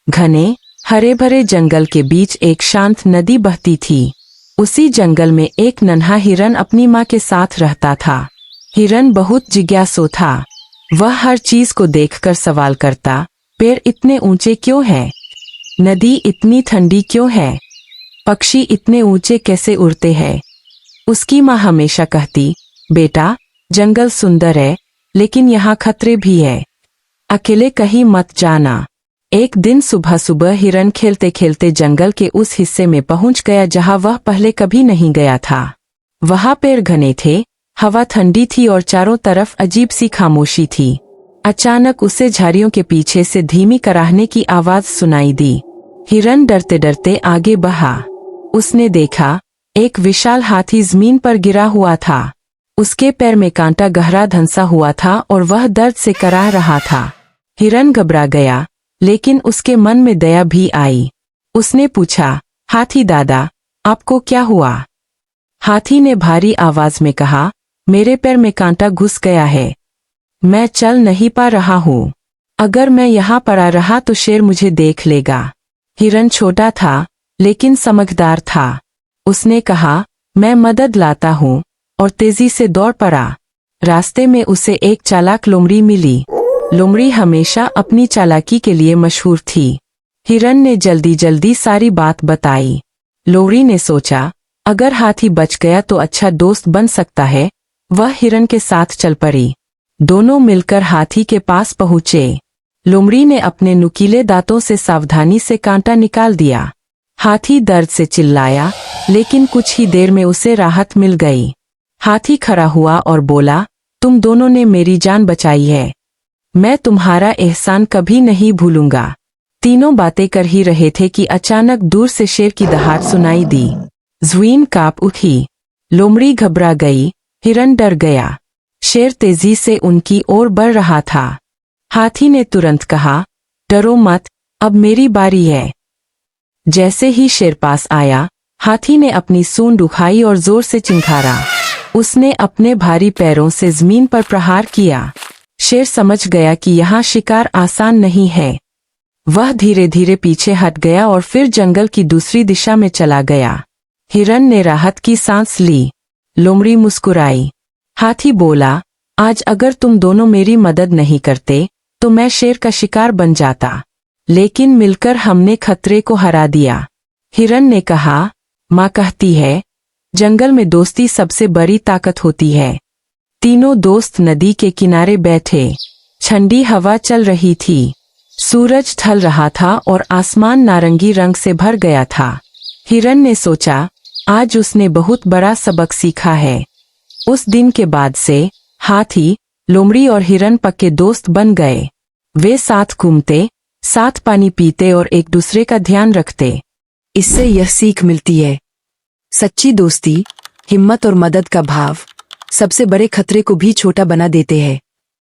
घने हरे भरे जंगल के बीच एक शांत नदी बहती थी। उसी जंगल में एक नन्हा हिरन अपनी माँ के साथ रहता था। हिरन बहुत जिज्ञासु था। वह हर चीज को देखकर सवाल करता, पेड़ इतने ऊंचे क्यों हैं? नदी इतनी ठंडी क्यों है? पक्षी इतने ऊंचे कैसे उड़ते हैं? उसकी माँ हमेशा कहती, बेटा, जंगल सुंदर है, लेकिन यहाँ खतरे भी है। अकेले कहीं मत जाना। एक दिन सुबह सुबह हिरन खेलते खेलते जंगल के उस हिस्से में पहुंच गया जहां वह पहले कभी नहीं गया था। वहां पेड़ घने थे, हवा ठंडी थी और चारों तरफ अजीब सी खामोशी थी। अचानक उसे झाड़ियों के पीछे से धीमी कराहने की आवाज सुनाई दी। हिरन डरते डरते आगे बढ़ा। उसने देखा, एक विशाल हाथी जमीन पर गिरा हुआ था। उसके पैर में कांटा गहरा धंसा हुआ था और वह दर्द से कराह रहा था। हिरन घबरा गया, लेकिन उसके मन में दया भी आई। उसने पूछा, हाथी दादा, आपको क्या हुआ? हाथी ने भारी आवाज में कहा, मेरे पैर में कांटा घुस गया है। मैं चल नहीं पा रहा हूँ। अगर मैं यहाँ पड़ा रहा तो शेर मुझे देख लेगा। हिरन छोटा था, लेकिन समझदार था। उसने कहा, मैं मदद लाता हूँ, और तेजी से दौड़ पड़ा। रास्ते में उसे एक चालाक लोमड़ी मिली। लोमड़ी हमेशा अपनी चालाकी के लिए मशहूर थी। हिरन ने जल्दी जल्दी सारी बात बताई। लोमड़ी ने सोचा, अगर हाथी बच गया तो अच्छा दोस्त बन सकता है। वह हिरन के साथ चल पड़ी। दोनों मिलकर हाथी के पास पहुँचे। लोमड़ी ने अपने नुकीले दांतों से सावधानी से कांटा निकाल दिया। हाथी दर्द से चिल्लाया, लेकिन कुछ ही देर में उसे राहत मिल गई। हाथी खड़ा हुआ और बोला, तुम दोनों ने मेरी जान बचाई है। मैं तुम्हारा एहसान कभी नहीं भूलूंगा। तीनों बातें कर ही रहे थे कि अचानक दूर से शेर की दहाड़ सुनाई दी। ज़मीन कांप उठी। लोमड़ी घबरा गई, हिरन डर गया। शेर तेजी से उनकी ओर बढ़ रहा था। हाथी ने तुरंत कहा, डरो मत, अब मेरी बारी है। जैसे ही शेर पास आया, हाथी ने अपनी सूंड उठाई और जोर से चिंघाड़ा। उसने अपने भारी पैरों से जमीन पर प्रहार किया। शेर समझ गया कि यहाँ शिकार आसान नहीं है। वह धीरे धीरे पीछे हट गया और फिर जंगल की दूसरी दिशा में चला गया। हिरन ने राहत की सांस ली। लोमड़ी मुस्कुराई। हाथी बोला, आज अगर तुम दोनों मेरी मदद नहीं करते तो मैं शेर का शिकार बन जाता, लेकिन मिलकर हमने खतरे को हरा दिया। हिरन ने कहा, माँ कहती है, जंगल में दोस्ती सबसे बड़ी ताकत होती है। तीनों दोस्त नदी के किनारे बैठे। ठंडी हवा चल रही थी। सूरज ढल रहा था और आसमान नारंगी रंग से भर गया था। हिरन ने सोचा, आज उसने बहुत बड़ा सबक सीखा है। उस दिन के बाद से हाथी, लोमड़ी और हिरन पक्के दोस्त बन गए। वे साथ घूमते, साथ पानी पीते और एक दूसरे का ध्यान रखते। इससे यह सीख मिलती है, सच्ची दोस्ती, हिम्मत और मदद का भाव सबसे बड़े खतरे को भी छोटा बना देते हैं।